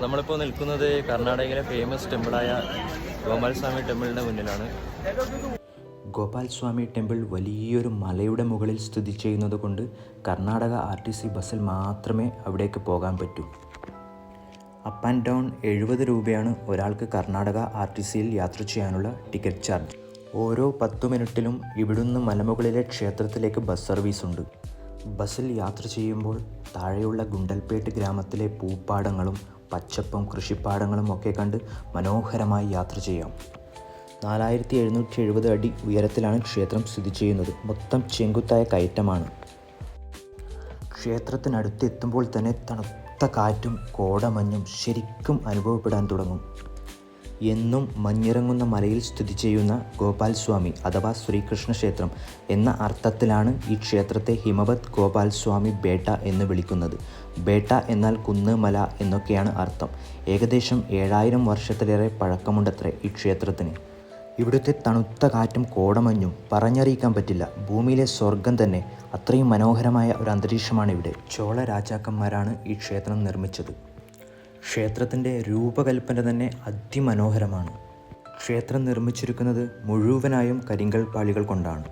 നമ്മളിപ്പോൾ നിൽക്കുന്നത് കർണാടകയിലെ ഫേമസ് ടെമ്പിളായ ഗോപാൽ സ്വാമി ടെമ്പിളിൻ്റെ മുന്നിലാണ്. ഗോപാൽ സ്വാമി ടെമ്പിൾ വലിയൊരു മലയുടെ മുകളിൽ സ്ഥിതി ചെയ്യുന്നത് കൊണ്ട് കർണാടക RTC ബസ്സിൽ മാത്രമേ അവിടേക്ക് പോകാൻ പറ്റൂ. അപ്പ് ആൻഡ് ഡൗൺ 70 രൂപയാണ് ഒരാൾക്ക് കർണാടക RTCയിൽ യാത്ര ചെയ്യാനുള്ള ടിക്കറ്റ് ചാർജ്. ഓരോ 10 മിനിറ്റിലും ഇവിടുന്ന് മലമുകളിലെ ക്ഷേത്രത്തിലേക്ക് ബസ് സർവീസ് ഉണ്ട്. ബസ്സിൽ യാത്ര ചെയ്യുമ്പോൾ താഴെയുള്ള ഗുണ്ടൽപേട്ട് ഗ്രാമത്തിലെ പൂപ്പാടങ്ങളും പച്ചപ്പും കൃഷിപ്പാടങ്ങളും ഒക്കെ കണ്ട് മനോഹരമായി യാത്ര ചെയ്യാം. 4770 അടി ഉയരത്തിലാണ് ക്ഷേത്രം സ്ഥിതി ചെയ്യുന്നത്. മൊത്തം ചെങ്കുത്തായ കയറ്റമാണ്. ക്ഷേത്രത്തിനടുത്തെത്തുമ്പോൾ തന്നെ തണുത്ത കാറ്റും കോടമഞ്ഞും ശരിക്കും അനുഭവപ്പെടാൻ തുടങ്ങും. എന്നും മഞ്ഞിറങ്ങുന്ന മലയിൽ സ്ഥിതി ചെയ്യുന്ന ഗോപാൽ സ്വാമി അഥവാ ശ്രീകൃഷ്ണ ക്ഷേത്രം എന്ന അർത്ഥത്തിലാണ് ഈ ക്ഷേത്രത്തെ ഹിമവത് ഗോപാൽ സ്വാമി ബേട്ട എന്ന് വിളിക്കുന്നത്. ബേട്ട എന്നാൽ കുന്ന്, മല എന്നൊക്കെയാണ് അർത്ഥം. ഏകദേശം 7000 വർഷത്തിലേറെ പഴക്കമുണ്ടത്രേ ഈ ക്ഷേത്രത്തിന്. ഇവിടുത്തെ തണുത്ത കാറ്റും കോടമഞ്ഞും പറഞ്ഞറിയിക്കാൻ പറ്റില്ല. ഭൂമിയിലെ സ്വർഗം തന്നെ. അത്രയും മനോഹരമായ ഒരു അന്തരീക്ഷമാണ് ഇവിടെ. ചോള രാജാക്കന്മാരാണ് ഈ ക്ഷേത്രം നിർമ്മിച്ചത്. ക്ഷേത്രത്തിൻ്റെ രൂപകൽപ്പന തന്നെ അതിമനോഹരമാണ്. ക്ഷേത്രം നിർമ്മിച്ചിരിക്കുന്നത് മുഴുവനായും കരിങ്കൽ പാളികൾ കൊണ്ടാണ്.